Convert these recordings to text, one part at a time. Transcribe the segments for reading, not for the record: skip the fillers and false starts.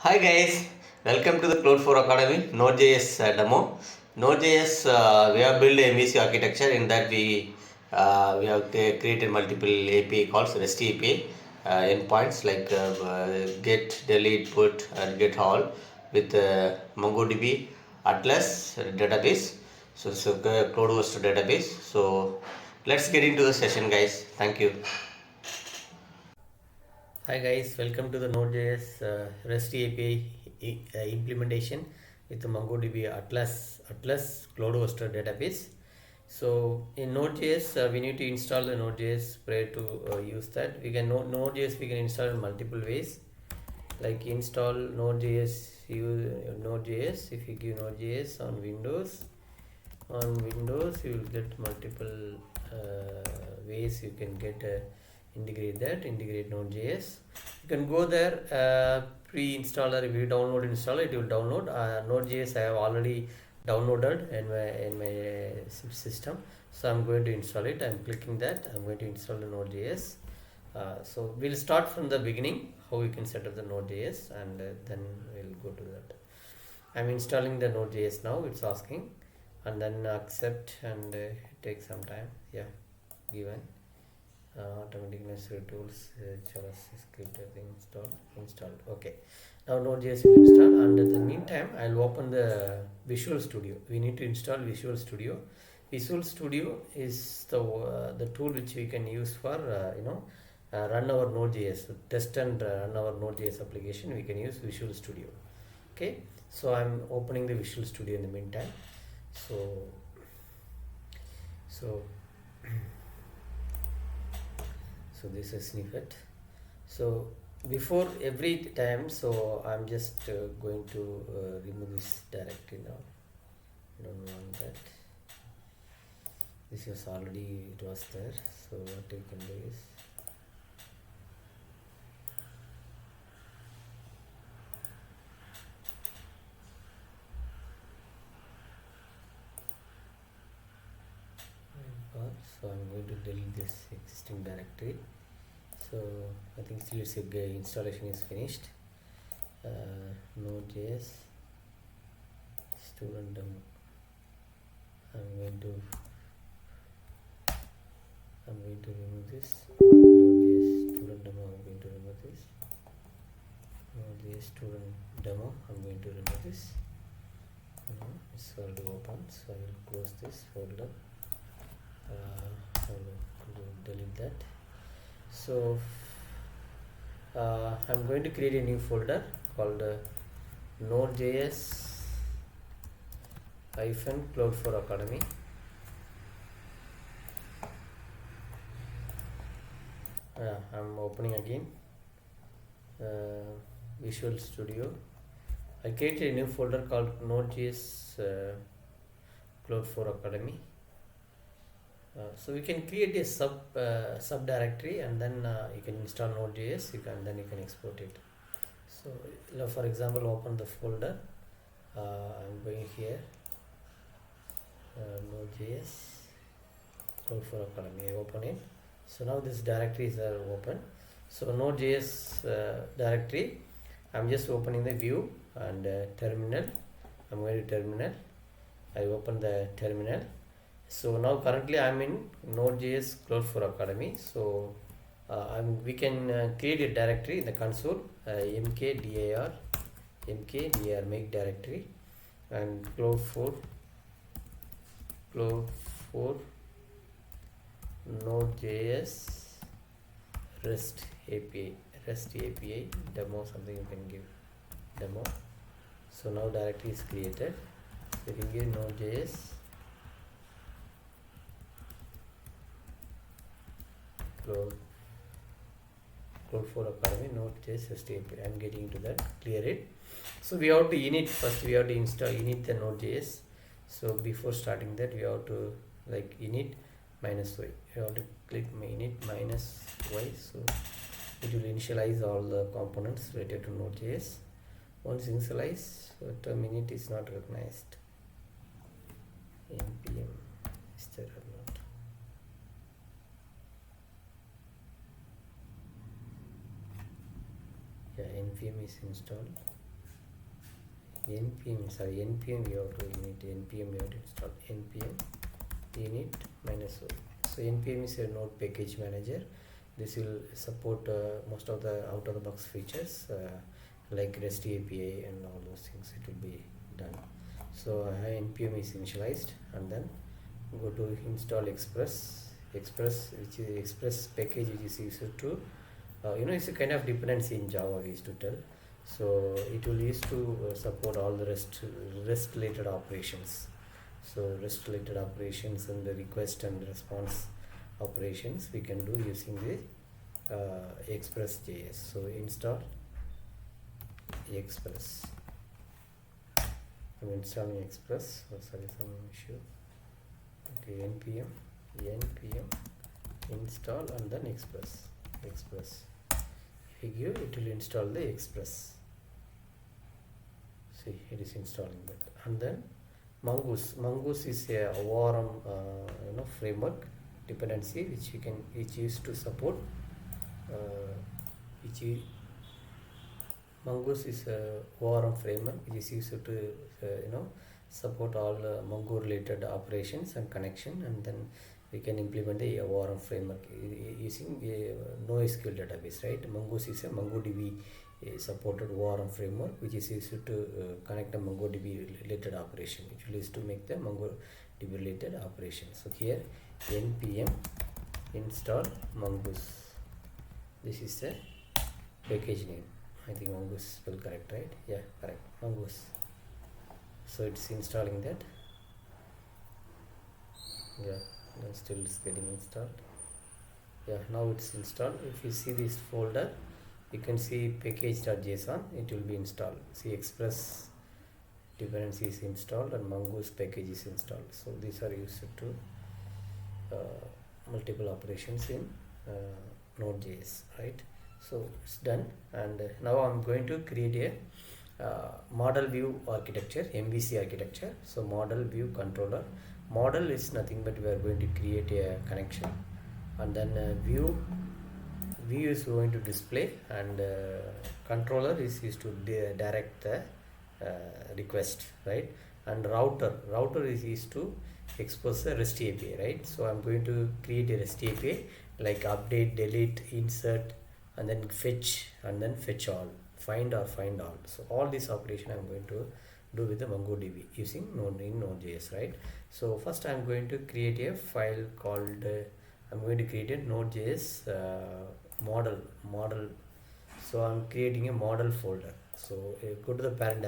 Hi guys, welcome to the Cloud 4 Academy Node.js demo. Node.js we have built a MVC architecture in that we have created multiple API calls, REST API endpoints like get, delete, put, and get all with MongoDB Atlas database. So it's a cloud hosted database. So let's get into the session, guys. Thank you. Hi guys, welcome to the Node.js Rest API implementation with the MongoDB Atlas Cloud Hosted database. So in Node.js, we need to install the Node.js prior to use that. We can Node.js we can install in multiple ways, like install Node.js. Node.js. If you give Node.js on Windows, you will get multiple ways you can get integrate Node.js. You can go there, pre-installer. If you download installer, it will download Node.js. I have already downloaded in my system, so I'm going to install it. I'm clicking that. I'm going to install the Node.js. So we'll start from the beginning, how we can set up the Node.js, and then we'll go to that. I'm installing the Node.js now. It's asking, and then accept, and it takes some time. Yeah, given automatic necessary tools, JavaScript everything installed. Okay, now Node.js will install, and in the meantime I'll open the Visual Studio. We need to install Visual Studio. Visual Studio is the tool which we can use for run our Node.js, test and run our Node.js application. We can use Visual Studio. Okay, so I'm opening the Visual Studio in the meantime. So this is snippet. So before every time, so I'm just going to remove this directory now. I don't want that. This was already, it was there. So what we can do is, so I'm going to delete this existing directory. So I think still it's installation is finished. Node.js student demo. I'm going to remove this. Node.js student demo. I'm going to remove this. Node.js student demo. I'm going to remove this. It's already open, so I will close this folder. I will delete that. So I'm going to create a new folder called Node.js Cloud 4 Academy. I'm opening again Visual Studio. I created a new folder called Node.js Cloud 4 Academy. So we can create a subdirectory, and then you can install Node.js. Then you can export it. So for example, open the folder. I'm going here, Node.js Cloud 4 Academy. I open it. So now this directories are open. So Node.js directory. I'm just opening the view and terminal. I'm going to terminal. I open the terminal. So now currently I'm in Node.js Cloud 4 Academy. So we can create a directory in the console, mkdir make directory, and Cloud 4 Node.js Rest API demo, something you can give demo. So now directory is created. So you can give Node.js Cloud 4 Academy Node.js Rest API. I'm getting into that. Clear it. So we have to init first. We have to install init the Node.js. So before starting that, we have to like init -y. You have to click init -y. So it will initialize all the components related to Node.js. Once initialized, so term init is not recognized. npm is there or not? Yeah, npm is installed. npm we have to init npm we have to install npm init -o. So npm is a node package manager. This will support most of the out of the box features like REST API and all those things. It will be done. So npm is initialized, and then go to install express, which is express package, which is used to it's a kind of dependency in Java, we used to tell. So it will use to support all the REST related operations. So REST related operations and the request and response operations we can do using the express.js. So install express. I'm installing express. Oh, sorry, some issue. Okay, npm install and then express. If you give, it will install the express. See, it is installing that. And then Mongoose is a ORM framework dependency which used to support Mongoose is a ORM framework which is used to support all Mongo related operations and connection, and then we can implement the ORM framework using a NoSQL database, right? Mongoose is a MongoDB supported ORM framework which is used to connect a MongoDB related operation, which will use to make the MongoDB related operation. So here npm install Mongoose. This is the package name. I think Mongoose is spelled correct, right? Yeah, correct, Mongoose. So it's installing that. Yeah, then still it's getting installed. Yeah, now it's installed. If you see this folder, you can see package.json. It will be installed. See, express dependency is installed and Mongoose package is installed. So these are used to multiple operations in Node.js, right? So it's done, and now I'm going to create a model view architecture, MVC architecture. So model view controller. Model is nothing but we are going to create a connection, and then view is going to display, and controller is used to direct the request, right? And router is used to expose the REST API, right? So I'm going to create a REST API like update, delete, insert, and then fetch, and then fetch all, find all. So all this operation I'm going to do with the MongoDB using Node.js, right? So first I'm going to create a file called I'm going to create a Node.js model. So I'm creating a model folder. So go to the parent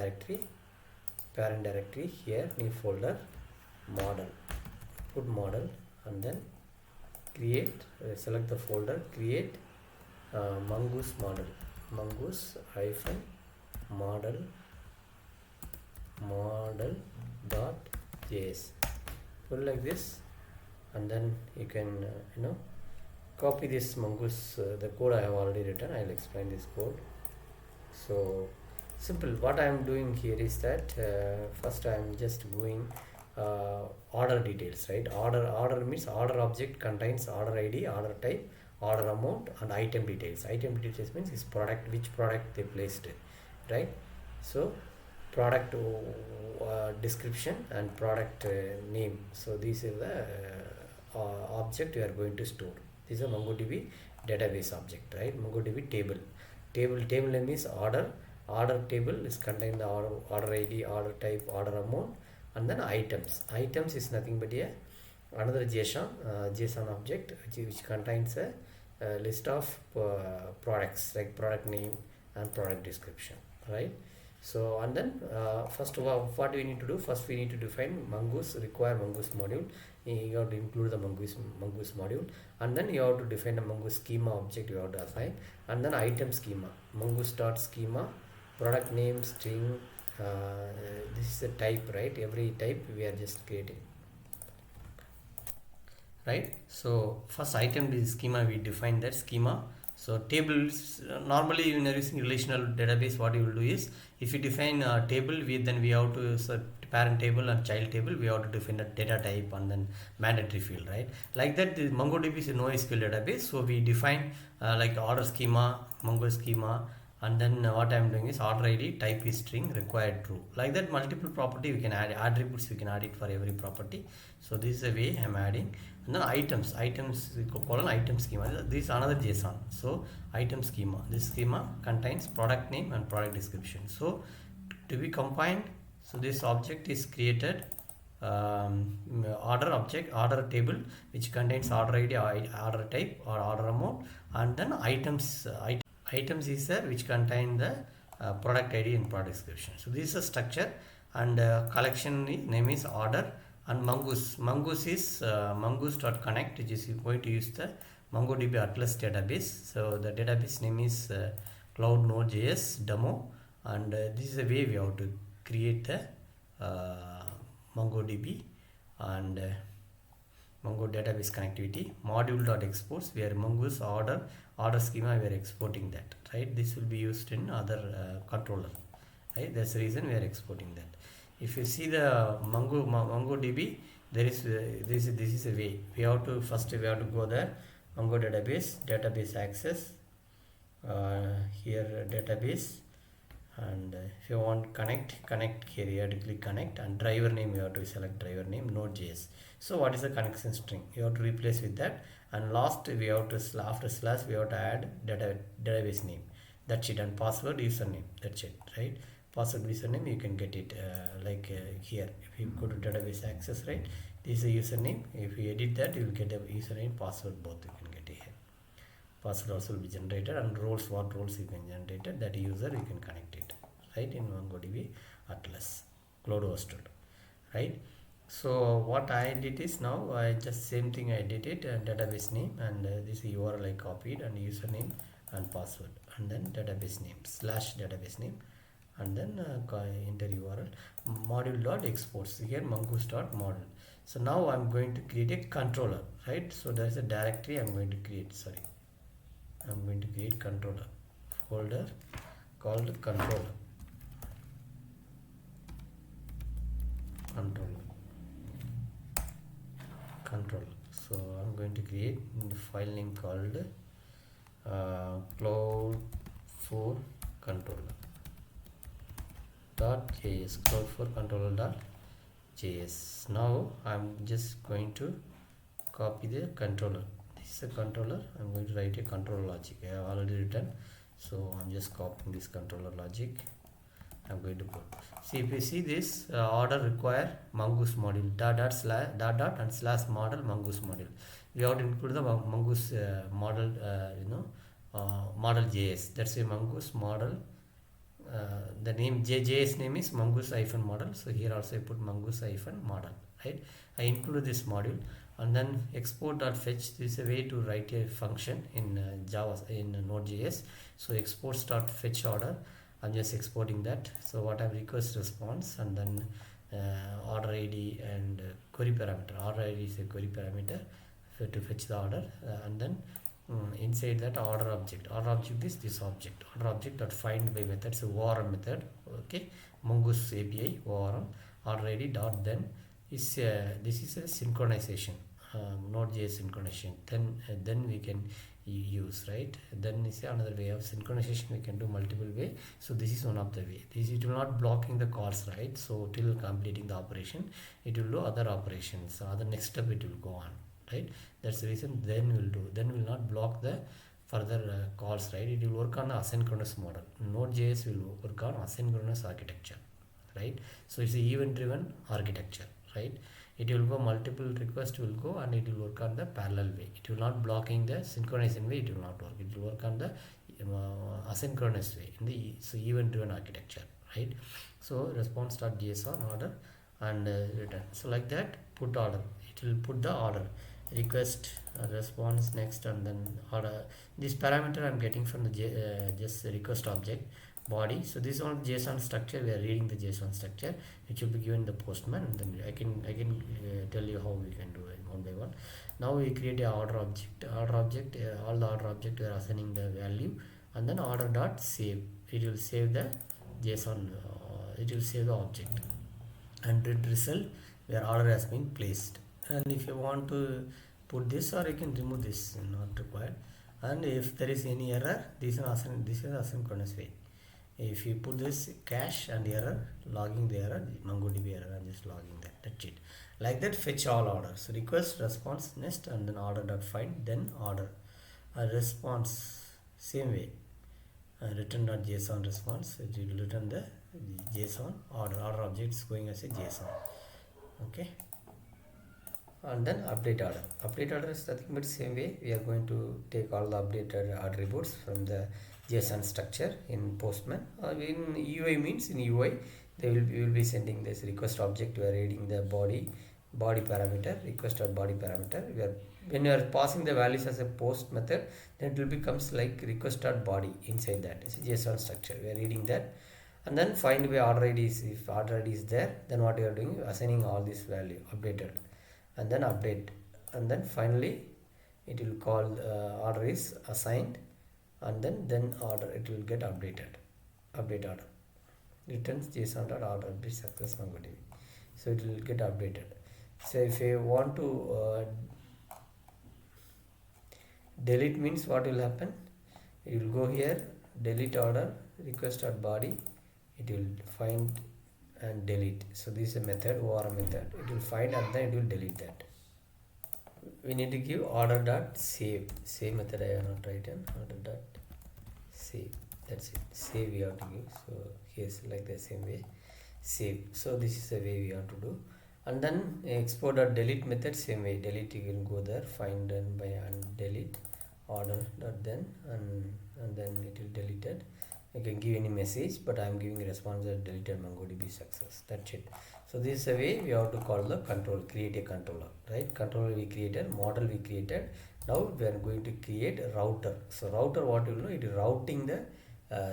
directory here, new folder, model, put model, and then create, select the folder, create Mongoose model, model.js. Put like this, and then you can copy this Mongoose, the code I have already written. I'll explain this code. So simple. What I am doing here is that first I am just going order details, right? Order means order object contains order ID, order type, order amount, and item details. Item details means is product, which product they placed, right? So product description and product name. So this is the object we are going to store. This is a MongoDB database object, right? MongoDB table name is order table is contain the order ID, order type, order amount, and then items is nothing but another JSON object which contains a list of products like product name and product description, right? So and then first of all, what do we need to do? First we need to define require Mongoose module. You have to include the Mongoose module, and then you have to define the Mongoose schema object you have to assign, and then item schema, Mongoose.schema, product name, string, this is a type, right? Every type we are just creating, right? So first item is schema, we define that schema. So tables, normally when you are using relational database, what you will do is, if you define a table, then we have to parent table and child table, we have to define the data type and then mandatory field, right? Like that, the MongoDB is a NoSQL database, so we define like order schema, Mongo schema, and then what I'm doing is order ID type is string, required true. Like that, multiple property we can add attributes, we can add it for every property. So this is the way I'm adding. And then items colon item schema, this is another JSON. So item schema, this schema contains product name and product description. So to be combined, so this object is created, order table which contains order ID, order type or order amount, and then items is there which contain the product ID and product description. So this is a structure, and collection name is order, and mongoose is mongoose.connect, which is going to use the MongoDB Atlas database. So the database name is cloud node.js demo, and this is the way we have to create the MongoDB and Mongo database connectivity. Module.exports, we are mongoose order schema, we are exporting that, right? This will be used in other controller, right? That's the reason we are exporting that. If you see the MongoDB, there is this is a way. We have to go there, Mongo database access, here database, and if you want connect here, you have to click connect, and driver name you have to select driver name Node.js. So what is the connection string? You have to replace with that, and last we have to after slash we have to add database name. That's it, and password username. That's it, right? Password username you can get it here. If you go to database access, right? This is a username. If you edit that, you will get a username, password, both you can get it here. Password also will be generated, and roles, what roles you can generate it, that user you can connect it, right, in MongoDB Atlas cloud hosted, right? So what I did is, now I just same thing I did it, and database name, and this URL I copied, and username and password, and then database name slash database name, and then enter URL module.exports, here mongoose.module. So now I'm going to create a controller, right? So there's a directory I'm going to create, I'm going to create controller folder called controller. So I'm going to create the file name called cloud4 controller.js, cloud4 controller.js. Now I'm just going to copy the controller. This is a controller. I'm going to write a controller logic. I have already written, so I'm just copying this controller logic. I'm going to put, see, if you see this order require mongoose module dot and slash model mongoose module. We have to include the mongoose model, model JS. That's a mongoose model. The name JS name is mongoose model. So here also I put mongoose model, right? I include this module, and then export.fetch. This is a way to write a function in Java in Node.js. So exports.fetch order. I'm just exporting that. So what I request response, and then order ID and query parameter. Order ID is a query parameter to fetch the order, and then inside that order object is this object, order object dot find by method. So ORM method, okay, mongoose API ORM order ID dot then is this is a synchronization, Node.js synchronization. Then we can use, right? Then is another way of synchronization. We can do multiple way. So this is one of the way. It will not blocking the calls, right? So till completing the operation, it will do other operations. So other next step it will go on, right? That's the reason then will not block the further calls, right? It will work on asynchronous model. Node.js will work on asynchronous architecture, right? So it's an event driven architecture, right? It will go, multiple requests will go, and it will work on the parallel way. It will not blocking the synchronization way. It will not work. It will work on the asynchronous way in the event driven architecture, right? So response.json order and return. So like that, put order. It will put the order request, response, next, and then order. This parameter I'm getting from the just request object body. So this is one JSON structure. We are reading the JSON structure, which will be given the postman, and then I can tell you how we can do it one by one. Now we create a order object. All the order object we are assigning the value, and then order dot save. It will save the JSON. It will save the object, and read result where order has been placed. And if you want to put this, or you can remove this, not required. and if there is any error, this is asynchronous way. If you put this cache and error, logging the error, MongoDB error, I'm just logging that. That's it. Like that, fetch all orders, request, response, next, and then order dot find, then order. A response, same way. Return.json response, it will return the JSON order object is going as a JSON. Okay. And then update order is nothing but same way. We are going to take all the updated attributes from the JSON structure in Postman, or in UI means in UI we will be sending this request object. We are reading the body parameter, request.body parameter. When you are passing the values as a post method, then it will becomes like request.body inside that. It's a JSON structure. We are reading that, and then find by order ID is, if order ID is there, then what you are doing, assigning all this value updated, and then update, and then finally it will call order is assigned, and then order, it will get updated. Update order returns JSON.order be success MongoDB, so it will get updated. So if you want to delete, means what will happen, you will go here, delete order, request.body, it will find and delete. So this is a method, ORM method, it will find and then it will delete that. We need to give order dot save, same method I have not written, order dot save, that's it. Save we have to give, so here's like the same way, save. So this is the way we have to do. And then export dot delete method, same way, delete, you can go there, find and by and delete order dot then, and then it will deleted. You can give any message, but I am giving a response that deleted MongoDB success. That's it. So this is a way we have to call the control, create a controller, right? Controller we created, model we created. Now we are going to create a router. So router, what you know, it is routing the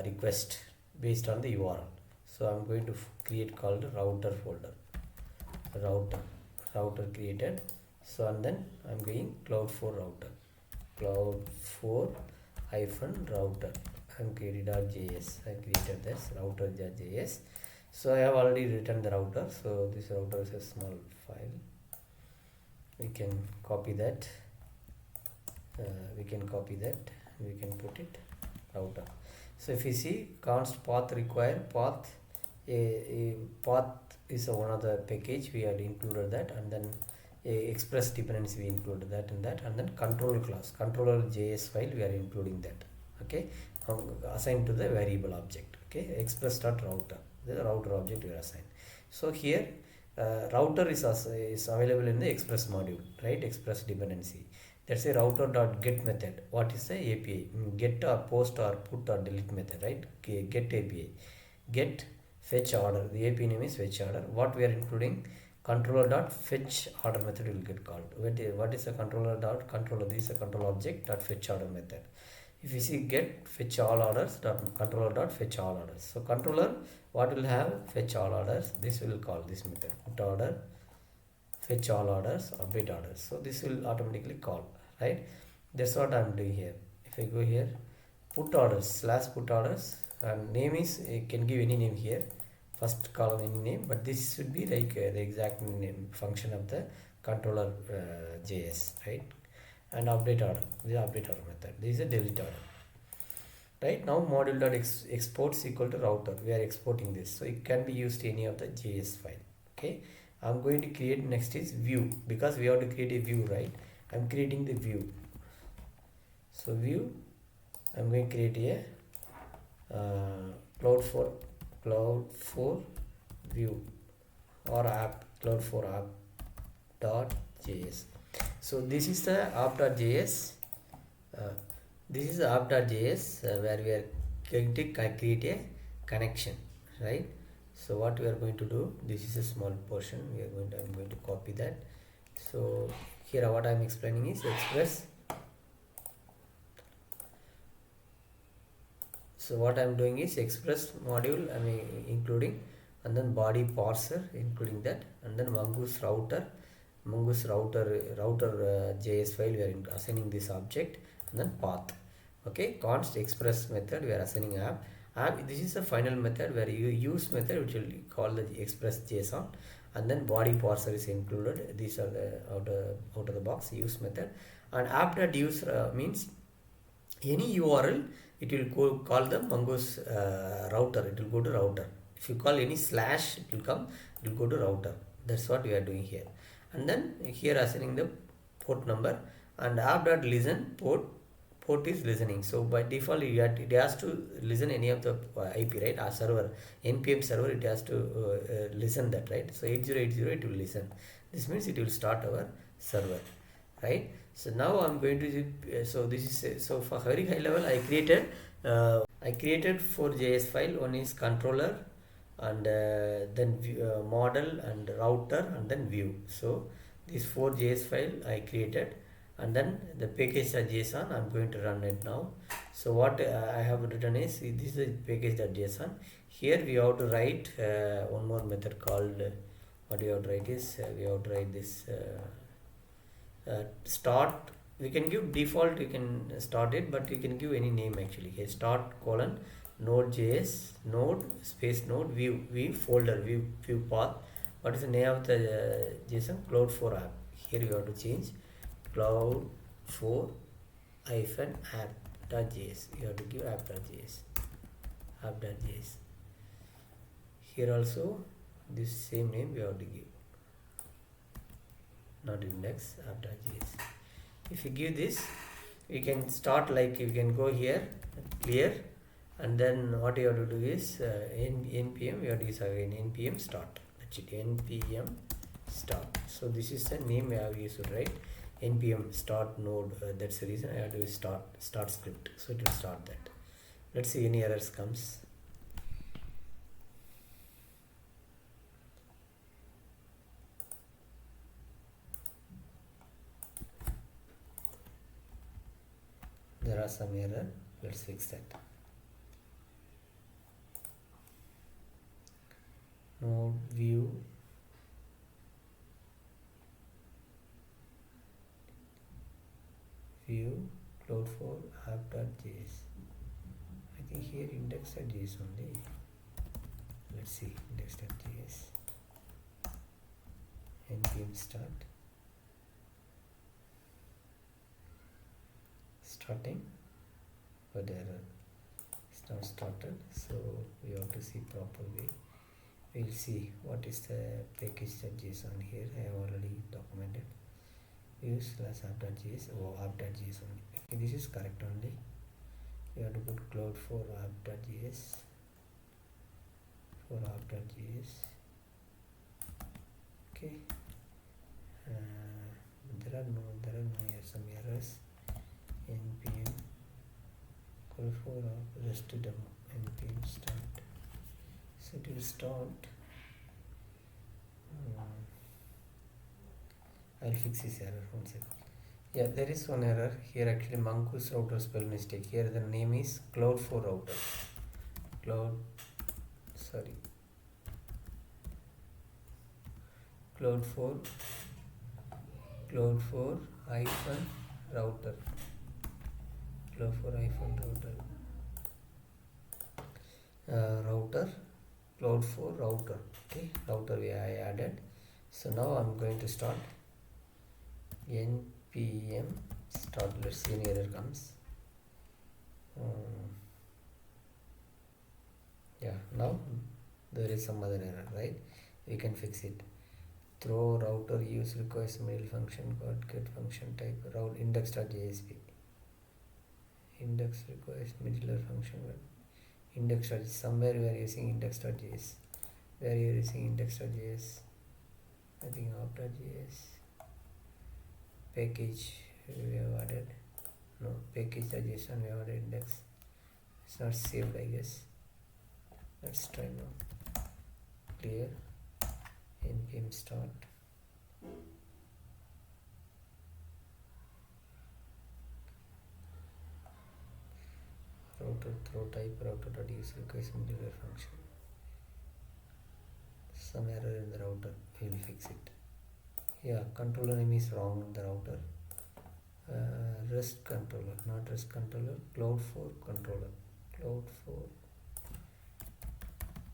request based on the URL. So I'm going to create called router folder. Router created. So and then I'm going cloud4 router, cloud4 -router. I'm created .js. I created this router.js. So I have already written the router. So this router is a small file. We can copy that. We can put it router. So if you see const path require path, a path is one of the package we had included that, and then a express dependency we included that in that, and then controller class, controller.js file we are including that. Okay, assigned to the variable object. Okay, express.router, the router object we are assigned. So here router is available in the express module, right? Express dependency. That's a router.get method. What is the API? Get or post or put or delete method, right? Okay, get API, get fetch order. The API name is fetch order. What we are including, controller.fetch order method will get called. What is a controller? This is a control object dot fetch order method. If you see get fetch all orders controller.fetch all orders. So controller, what will have fetch all orders, this will call this method, put order, fetch all orders, update orders. So this will automatically call, right? That's what I'm doing here. If I go here, put orders /put orders, and name is, you can give any name here, first column any name, but this should be like the exact name function of the controller JS, right? And update order, the update order method. This is a delete order. Right now module.exports equal to router. We are exporting this, so it can be used any of the JS file. Okay, I'm going to create next is view, because we have to create a view, right? I'm creating the view. So view, I'm going to create a cloud4 view or app, cloud4 app.js. So this is the app.js. This is the app.js where we are going to create a connection, right? So what we are going to do, this is a small portion. I'm going to copy that. So here what I'm explaining is express. So what I'm doing is express module including, and then body parser including that, and then mongoose router JS file we are assigning this object, and then path. Okay, const express method we are assigning app. This is the final method where you use method which will call the express JSON, and then body parser is included. These are the out of the box use method, and app.use means any URL, it will go call the Mongo's router. It will go to router. If you call any slash, it will come. It will go to router. That's what we are doing here. And then here assigning the port number, and app.listen port is listening. So by default it has to listen any of the IP, right? Our server, npm server, it has to listen that, right? So 8080 it will listen. This means it will start our server, right? So now I'm going to so this is so for very high level I created 4 JS file. One is controller, and then model and router, and then view. So this 4 JS file I created, and then the package.json I'm going to run it now. So what I have written is, this is package.json. Here we have to write one more method called what we have to write is we have to write this start. We can give default, you can start it, but you can give any name actually. Here start colon node.js node space node view folder view path. What is the name of the JSON? Cloud4 app. Here you have to change cloud4 app.js. You have to give app.js. Here also this same name we have to give, not index, app.js. If you give this, you can start, like you can go here clear, and then what you have to do is npm, you have to use again npm start. That's it, npm start. So this is the name we have used, right? npm start node. That's the reason I have to use start script, so it will start that. Let's see any errors comes. There are some error. Let's fix that. Node view cloud4 app.js. I think here index.js only. Let's see, index.js. npm starting, but error. It's not started, so we have to see proper way. We'll see what is the package.json here. I have already documented. Use slash app.js or app.js only. Okay, this is correct only. We have to put cloud4 app.js for app.js. Okay. There are no some errors. npm call4 rest demo npm start. So it will start. I'll fix this error, one second. Yeah, there is one error here actually. Mongoose router spell mistake. Here the name is cloud4 router. cloud4 hyphen router. Router cloud4 router. Okay, router I added. So now I'm going to start npm start. Let's see any error comes. Yeah, now there is some other error, right? We can fix it. Throw router use request mail function get function type route index.jsp. Index request middler function index. Somewhere we are using index.js. Where you are using index.js? I think app.js. Package we have added. No, package.json we have added index. It's not saved, I guess. Let's try now. Clear. npm start. Router throw type router.use request middleware function. Some error in the router. We will fix it. Yeah, controller name is wrong in the router. Rest controller, not rest controller. Cloud4 controller.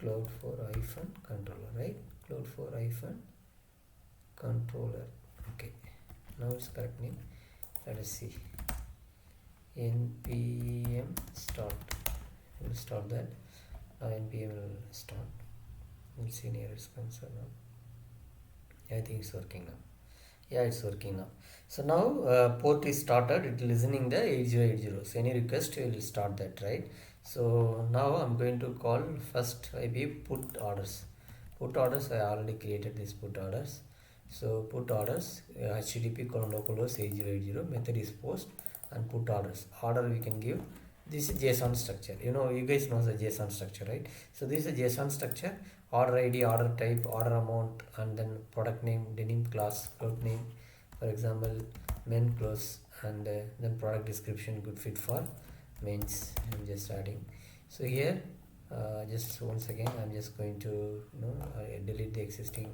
Cloud4 hyphen controller, right? Cloud4 hyphen controller. Okay, now it's correct name. Let us see. npm start. We'll start that. Npm will start. We'll see any errors concern now. I think it's working now. Yeah, it's working now. So now port is started. It listening the 8080. So any request will start that, right? So now I'm going to call first IP put orders. Put orders, I already created this put orders. So put orders, http localhost 8080 method is post and put orders. Order we can give. This is JSON structure. You guys know the JSON structure, right? So this is a JSON structure. Order ID, order type, order amount, and then product name, denim class, cloth name, for example, men clothes, and then product description, good fit for men's. I'm just adding. So here, just once again, I'm just going to delete the existing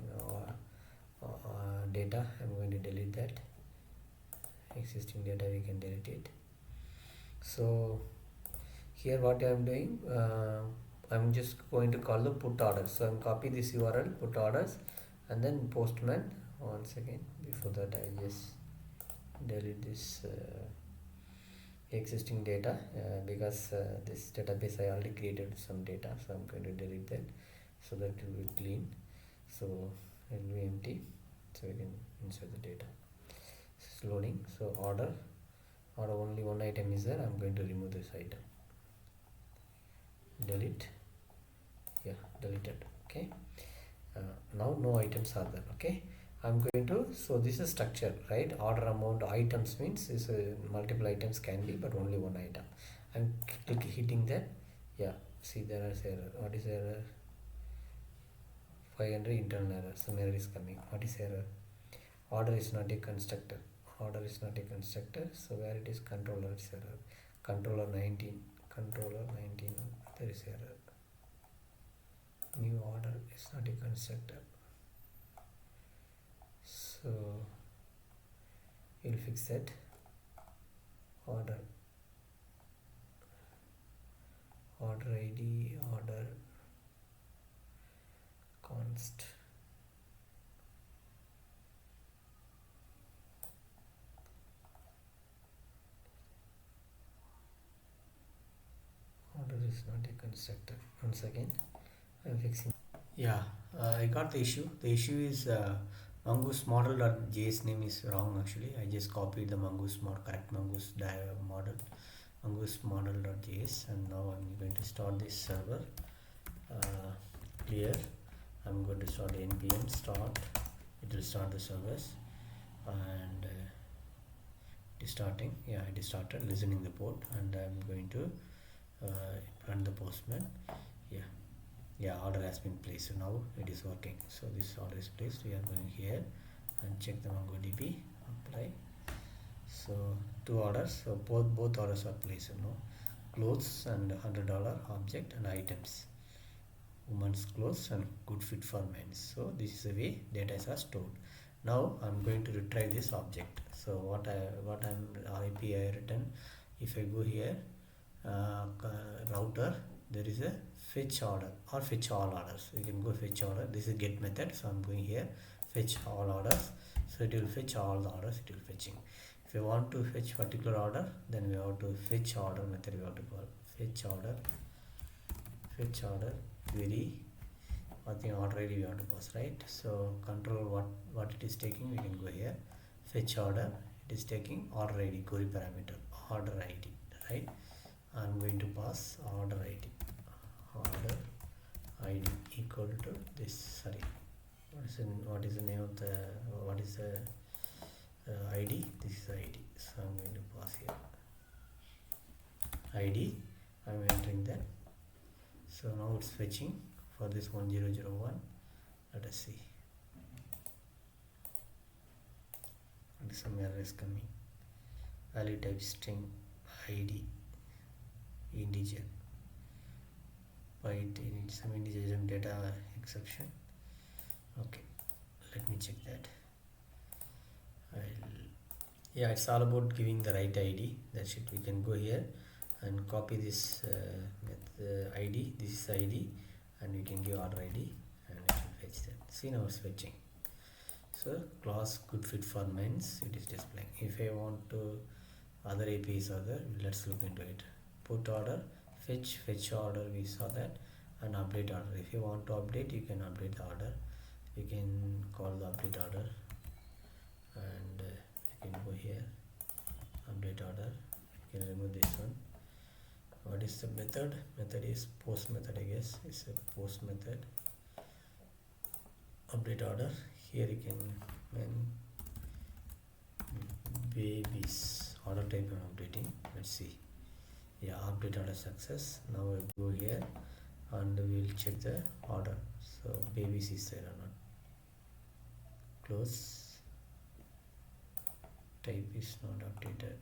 data. I'm going to delete that existing data. We can delete it. So here what I'm doing, I'm just going to call the put orders. So I'm copy this URL, put orders, and then postman. Once again, before that I just delete this existing data because this database I already created some data, so I'm going to delete that so that it will be clean. So it will be empty, so we can insert the data. It's loading. So order only one item is there. I'm going to remove this item. Delete. Yeah, deleted. Okay. Now no items are there. Okay. I'm going to, so this is structure, right? Order amount items means is multiple items can be, but only one item. I'm hitting that. Yeah, see there is error. What is error? 500 internal error. Some error is coming. What is error? Order is not a constructor. Order is not a constructor. So where it is controller is error. Controller 19. Controller 19. There is error. New order is not a constructor. So you'll fix that. Order ID, order const. Order is not a constructor. Once again, I'm fixing. Yeah, I got the issue. The issue is mongoose model.js name is wrong actually. I just copied the mongoose model, correct mongoose model, mongoose model.js, and now I'm going to start this server. Clear. I'm going to start npm start. It will start the servers, and it is starting. Yeah, it is started listening the port, and I'm going to run the postman. Yeah, order has been placed. So now it is working. So this order is placed. We are going here and check the MongoDB, apply. So two orders. So both orders are placed. Clothes and $100 object and items. Women's clothes and good fit for men. So this is the way data are stored. Now I'm going to retrieve this object. So what I'm API written. If I go here, router, there is a fetch order or fetch all orders. We can go fetch order. This is get method. So I'm going here, fetch all orders. So it will fetch all the orders. It will fetching. If you want to fetch particular order, then we have to fetch order method. We have to call fetch order query. I think order ID we have to pass, right? So control what it is taking. We can go here, fetch order. It is taking order ID query parameter order ID, right? I'm going to pass order ID. Order ID equal to this. Sorry, what is the name of the ID? This is ID. So I'm going to pass here ID. I'm entering that. So now it's fetching for this 1001. Let us see. And some error is coming. Value type string ID integer. Byte in some integer some data exception. Okay, let me check that. Yeah, it's all about giving the right ID. That's it. We can go here and copy this ID. This is ID, and we can give order ID, and it will fetch that. See, now it's fetching. So class good fit for men's, it is displaying. If I want to other APIs are there. Let's look into it. Put order, fetch order, we saw that, and update order. If you want to update, you can update the order. You can call the update order, and you can go here, update order. You can remove this one. What is the method? Method is post method, I guess. It's a post method. Update order. Here you can babies order type I'm updating. Let's see. Yeah, update order success. Now we'll go here and we'll check the order. So babies is there or not. Close. Type is not updated.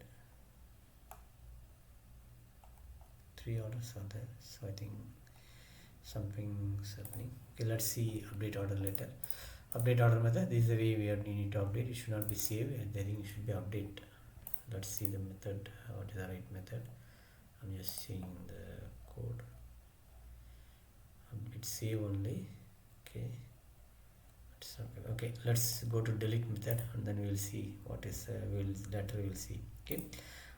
3 orders are there, so I think something's happening. Okay, let's see update order later. Update order method, this is the way we need to update. It should not be save, and I think it should be update. Let's see the method, what is the right method. I'm just seeing the code. Update save only. Okay, okay, let's go to delete method, and then we'll see what is later we'll see. Okay,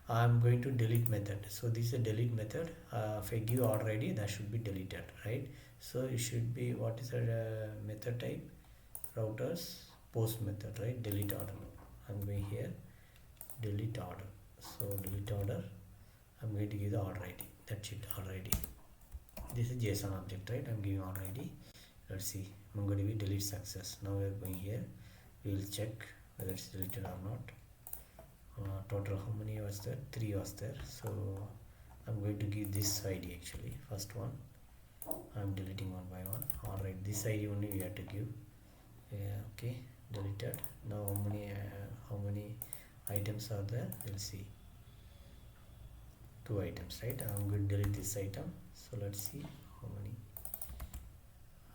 I'm going to delete method. So this is a delete method. If I give order ID, that should be deleted, right? So it should be, what is the method type? Routers post method, right? Delete order. I'm going here, delete order. So delete order, I'm going to give the order ID. That's it, order ID. This is JSON object, right? I'm giving order ID. Let's see, MongoDB delete success. Now we are going here, we will check whether it's deleted or not. Total how many was there? 3 was there. So I'm going to give this ID actually. First one, I'm deleting one by one. Alright, this ID only we have to give. Yeah, okay, deleted. Now how many items are there? We'll see. 2 items, right? I'm going to delete this item. So let's see how many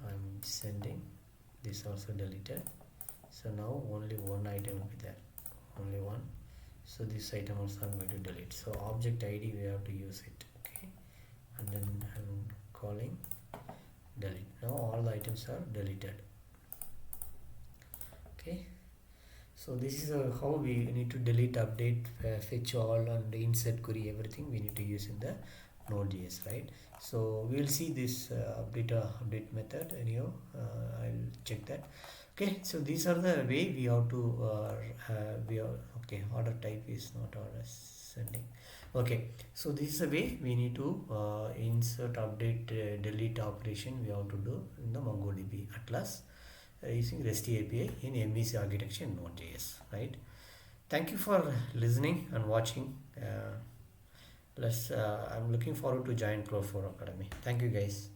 I'm sending. This also deleted. So now only one item will be there. Only one. So this item also I'm going to delete. So object ID we have to use it. Okay, and then I'm calling delete. Now all the items are deleted. Okay, so this is how we need to delete, update, fetch all, and insert query, everything we need to use in the Node.js, right? So we will see this update method. Anyhow, I'll check that. Okay, so these are the way we have to okay, order type is not order sending. Okay, so this is the way we need to insert, update, delete operation we have to do in the MongoDB Atlas using REST API in MVC architecture in Node.js, right? Thank you for listening and watching. I'm looking forward to join Cloud4 Academy. Thank you guys.